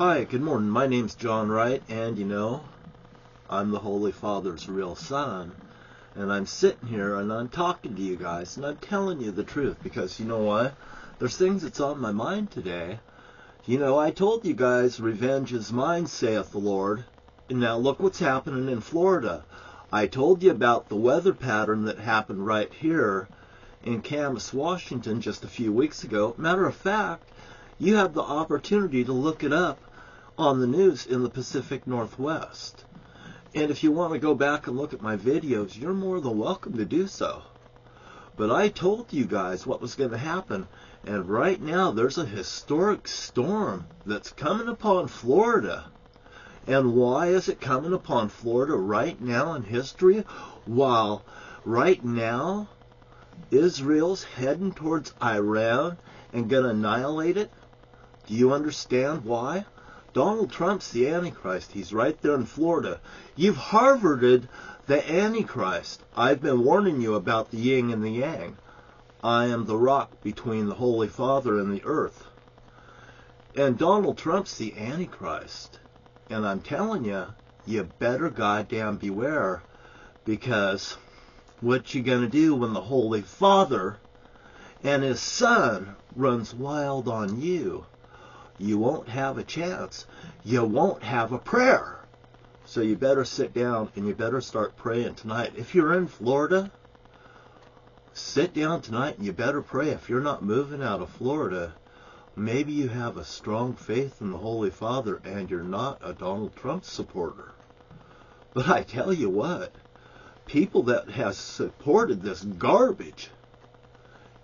Hi, good morning. My name's John Wright, and I'm the Holy Father's real son. And I'm sitting here and I'm talking to you guys, and I'm telling you the truth because you know what? There's things that's on my mind today. I told you guys, revenge is mine, saith the Lord. And now look what's happening in Florida. I told you about the weather pattern that happened right here in Camas, Washington just a few weeks ago. Matter of fact, you have the opportunity to look it up on the news in the Pacific Northwest. And if you want to go back and look at my videos, you're more than welcome to do so. But I told you guys what was going to happen. And right now, there's a historic storm that's coming upon Florida. And why is it coming upon Florida right now in history? While right now, Israel's heading towards Iran and going to annihilate it? Do you understand why? Donald Trump's the Antichrist. He's right there in Florida. You've Harvarded the Antichrist. I've been warning you about the yin and the yang. I am the rock between the Holy Father and the earth. And Donald Trump's the Antichrist. And I'm telling you, you better goddamn beware, because what you gonna do when the Holy Father and his son runs wild on you? You won't have a chance. You won't have a prayer. So you better sit down and you better start praying tonight. If you're in Florida, sit down tonight and you better pray. If you're not moving out of Florida, maybe you have a strong faith in the Holy Father and you're not a Donald Trump supporter. But I tell you what, people that have supported this garbage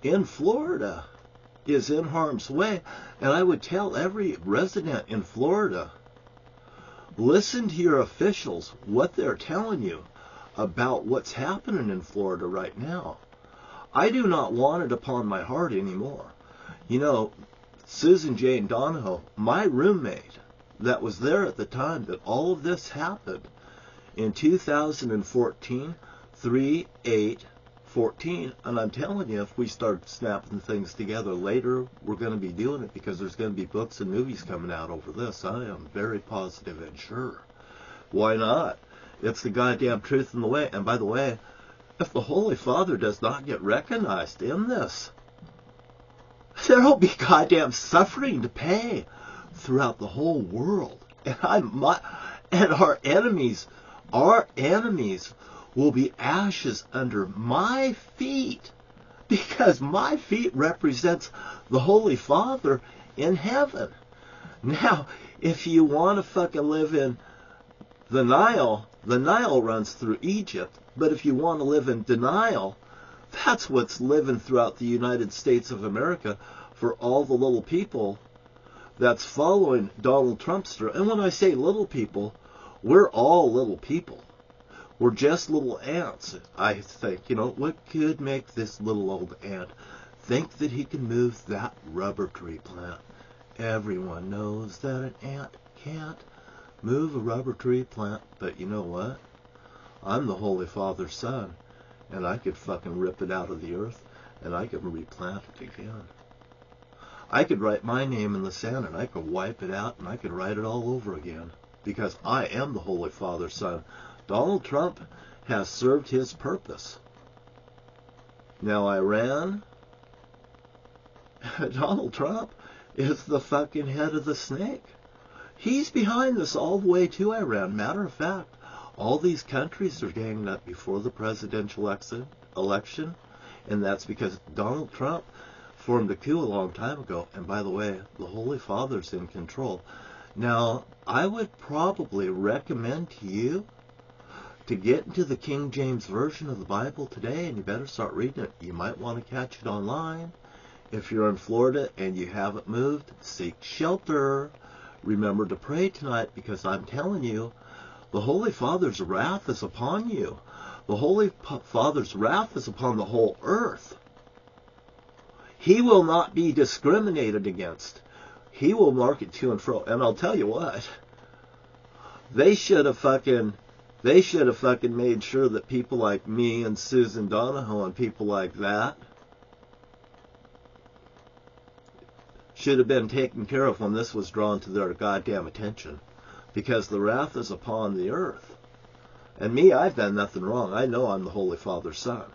in Florida is in harm's way. And I would tell every resident in Florida, listen to your officials, what they're telling you about what's happening in Florida right now. I do not want it upon my heart anymore. Susan Jane Donahoe, my roommate that was there at the time that all of this happened in 2014, 3/8/14, and I'm telling you, if we start snapping things together later, we're going to be doing it because there's going to be books and movies coming out over this. I am very positive and sure. Why not? It's the goddamn truth in the way. And by the way, if the Holy Father does not get recognized in this, there'll be goddamn suffering to pay throughout the whole world. And our enemies will be ashes under my feet, because my feet represents the Holy Father in heaven. Now, if you want to fucking live in the Nile runs through Egypt. But if you want to live in denial, that's what's living throughout the United States of America for all the little people that's following Donald Trumpster. And when I say little people, we're all little people. We're just little ants. I think, what could make this little old ant think that he can move that rubber tree plant? Everyone knows that an ant can't move a rubber tree plant, but you know what? I'm the Holy Father's son, and I could fucking rip it out of the earth, and I could replant it again. I could write my name in the sand, and I could wipe it out, and I could write it all over again, because I am the Holy Father's son. Donald Trump has served his purpose. Now, Iran, Donald Trump is the fucking head of the snake. He's behind this all the way to Iran. Matter of fact, all these countries are ganging up before the presidential election, and that's because Donald Trump formed a coup a long time ago. And by the way, the Holy Father's in control. Now, I would probably recommend to you to get into the King James Version of the Bible today, and you better start reading it. You might want to catch it online. If you're in Florida and you haven't moved, seek shelter. Remember to pray tonight, because I'm telling you, the Holy Father's wrath is upon you. The Holy Father's wrath is upon the whole earth. He will not be discriminated against. He will mark it to and fro. And I'll tell you what, they should have fucking made sure that people like me and Susan Donahoe and people like that should have been taken care of when this was drawn to their goddamn attention. Because the wrath is upon the earth. And me, I've done nothing wrong. I know I'm the Holy Father's son.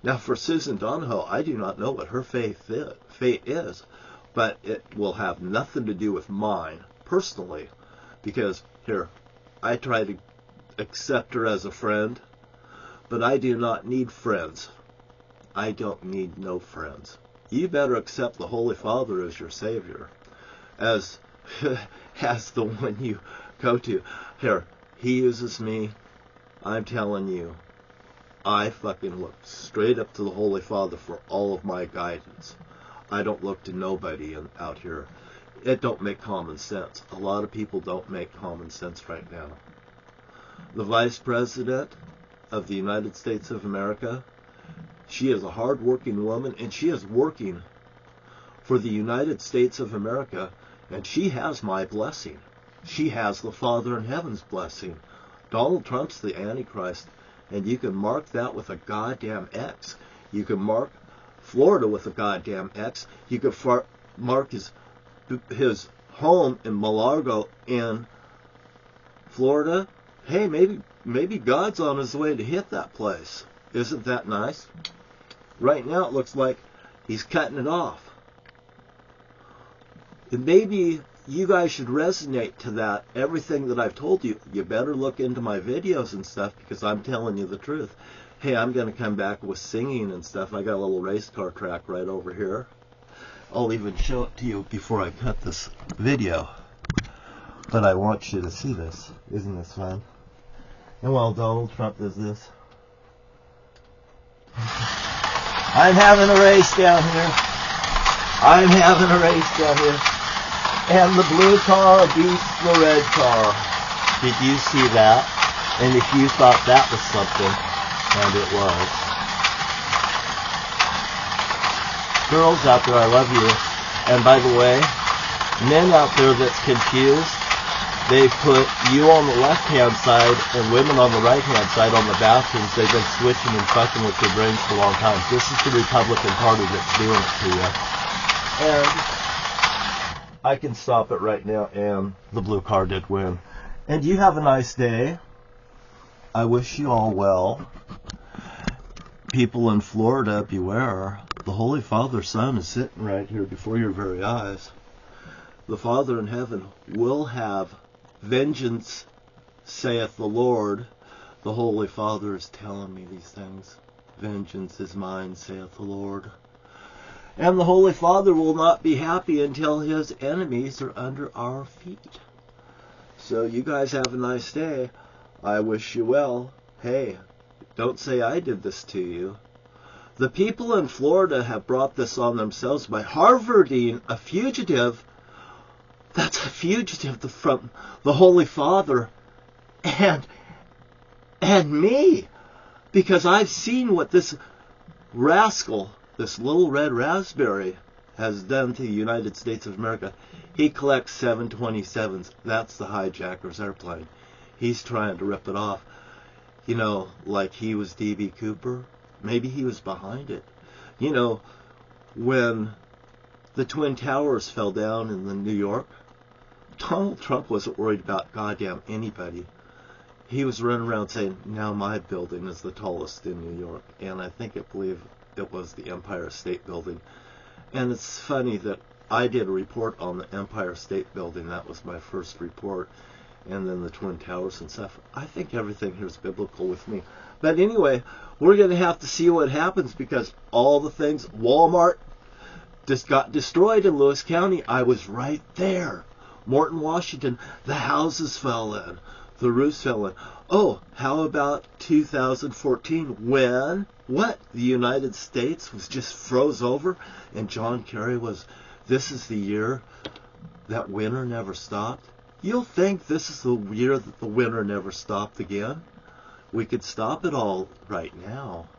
Now, for Susan Donahoe, I do not know what her fate is, but it will have nothing to do with mine, personally. Because, here, I try to accept her as a friend, but I do not need friends. I don't need no friends. You better accept the Holy Father as your Savior, as the one you go to. Here, he uses me. I'm telling you, I fucking look straight up to the Holy Father for all of my guidance. I don't look to nobody out here. It don't make common sense. A lot of people don't make common sense right now. The Vice President of the United States of America, she is a hard-working woman, and she is working for the United States of America, and she has my blessing. She has the Father in Heaven's blessing. Donald Trump's the Antichrist, and you can mark that with a goddamn X. You can mark Florida with a goddamn X. You can mark his home in Mar-a-Lago in Florida. Hey, maybe God's on his way to hit that place. Isn't that nice? Right now it looks like he's cutting it off. And maybe you guys should resonate to that. Everything that I've told you, you better look into my videos and stuff, because I'm telling you the truth. Hey, I'm going to come back with singing and stuff. I got a little race car track right over here. I'll even show it to you before I cut this video. But I want you to see this. Isn't this fun? And while Donald Trump does this, I'm having a race down here. I'm having a race down here. And the blue car beats the red car. Did you see that? And if you thought that was something, and it was. Girls out there, I love you. And by the way, men out there that's confused, they put you on the left-hand side and women on the right-hand side on the bathrooms. They've been switching and fucking with your brains for a long time. This is the Republican Party that's doing it to you. And I can stop it right now, and the blue car did win. And you have a nice day. I wish you all well. People in Florida, beware. The Holy Father's Son is sitting right here before your very eyes. The Father in heaven will have vengeance, saith the Lord. The Holy Father is telling me these things. Vengeance is mine, saith the Lord. And the Holy Father will not be happy until his enemies are under our feet. So you guys have a nice day. I wish you well. Hey, don't say I did this to you. The people in Florida have brought this on themselves by Harvarding a fugitive. That's a fugitive from the Holy Father and me. Because I've seen what this rascal, this little red raspberry, has done to the United States of America. He collects 727s. That's the hijacker's airplane. He's trying to rip it off. You know, like he was D.B. Cooper. Maybe he was behind it. You know, when the Twin Towers fell down in New York, Donald Trump wasn't worried about goddamn anybody. He was running around saying, now my building is the tallest in New York. And I believe it was the Empire State Building. And it's funny that I did a report on the Empire State Building. That was my first report. And then the Twin Towers and stuff. I think everything here is biblical with me. But anyway, we're going to have to see what happens, because all the things, Walmart just got destroyed in Lewis County. I was right there. Morton, Washington, the houses fell in. The roofs fell in. Oh, how about 2014 when, what? The United States was just froze over, and John Kerry was, this is the year that winter never stopped. You'll think this is the year that the winter never stopped again. We could stop it all right now.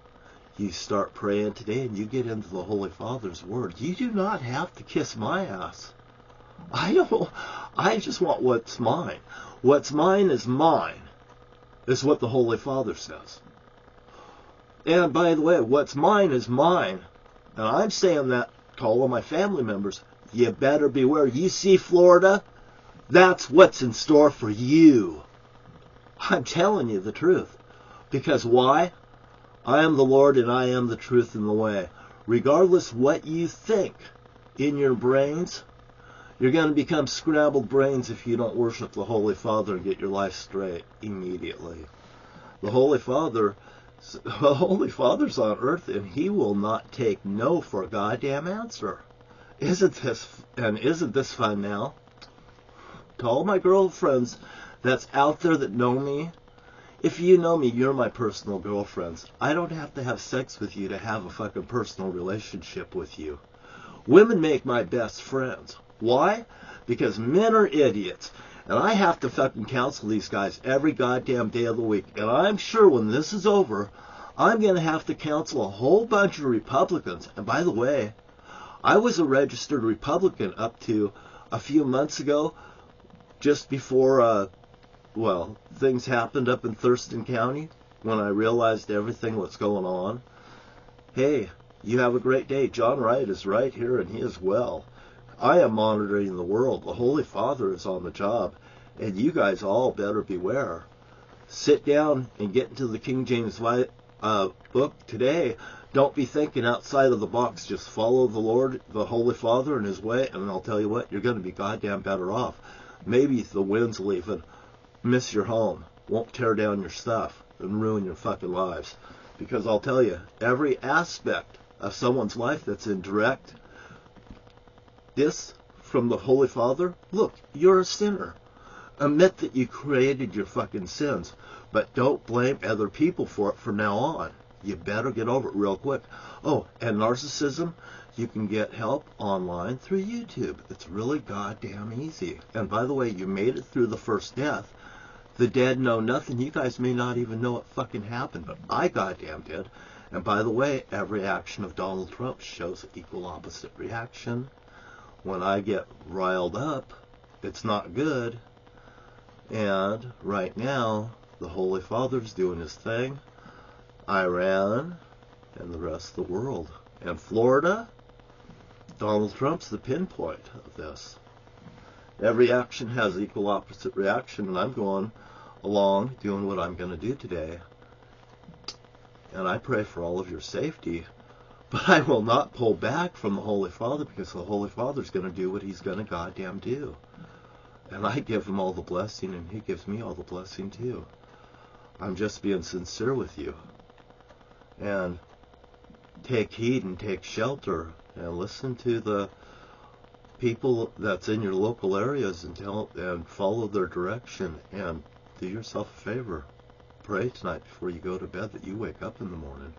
You start praying today and you get into the Holy Father's Word. You do not have to kiss my ass. I just want what's mine. What's mine, is what the Holy Father says. And by the way, what's mine is mine. And I'm saying that to all of my family members. You better beware. You see Florida? That's what's in store for you. I'm telling you the truth. Because why? I am the Lord and I am the truth and the way. Regardless what you think in your brains, you're going to become scrambled brains if you don't worship the Holy Father and get your life straight immediately. The Holy Father's on earth and he will not take no for a goddamn answer. Isn't this fun now? To all my girlfriends that's out there that know me, if you know me, you're my personal girlfriends. I don't have to have sex with you to have a fucking personal relationship with you. Women make my best friends. Why? Because men are idiots. And I have to fucking counsel these guys every goddamn day of the week. And I'm sure when this is over, I'm going to have to counsel a whole bunch of Republicans. And by the way, I was a registered Republican up to a few months ago, just before, things happened up in Thurston County, when I realized everything what's going on. Hey, you have a great day. John Wright is right here, and he is well. I am monitoring the world. The Holy Father is on the job, and you guys all better beware. Sit down and get into the King James book today. Don't be thinking outside of the box. Just follow the Lord, the Holy Father, and His way, and I'll tell you what, you're going to be goddamn better off. Maybe the winds will even miss your home, won't tear down your stuff, and ruin your fucking lives. Because I'll tell you, every aspect of someone's life that's in direct from the Holy Father, look, you're a sinner. Admit that you created your fucking sins, but don't blame other people for it from now on. You better get over it real quick. Oh, and narcissism, you can get help online through YouTube. It's really goddamn easy. And by the way, you made it through the first death. The dead know nothing. You guys may not even know what fucking happened, but I goddamn did. And by the way, every action of Donald Trump shows equal opposite reaction. When I get riled up, it's not good. And right now, the Holy Father's doing his thing. Iran and the rest of the world. And Florida, Donald Trump's the pinpoint of this. Every action has equal opposite reaction, and I'm going along doing what I'm going to do today. And I pray for all of your safety. But I will not pull back from the Holy Father, because the Holy Father's going to do what he's going to goddamn do. And I give him all the blessing, and he gives me all the blessing too. I'm just being sincere with you. And take heed and take shelter, and listen to the people that's in your local areas and follow their direction, and do yourself a favor. Pray tonight before you go to bed that you wake up in the morning.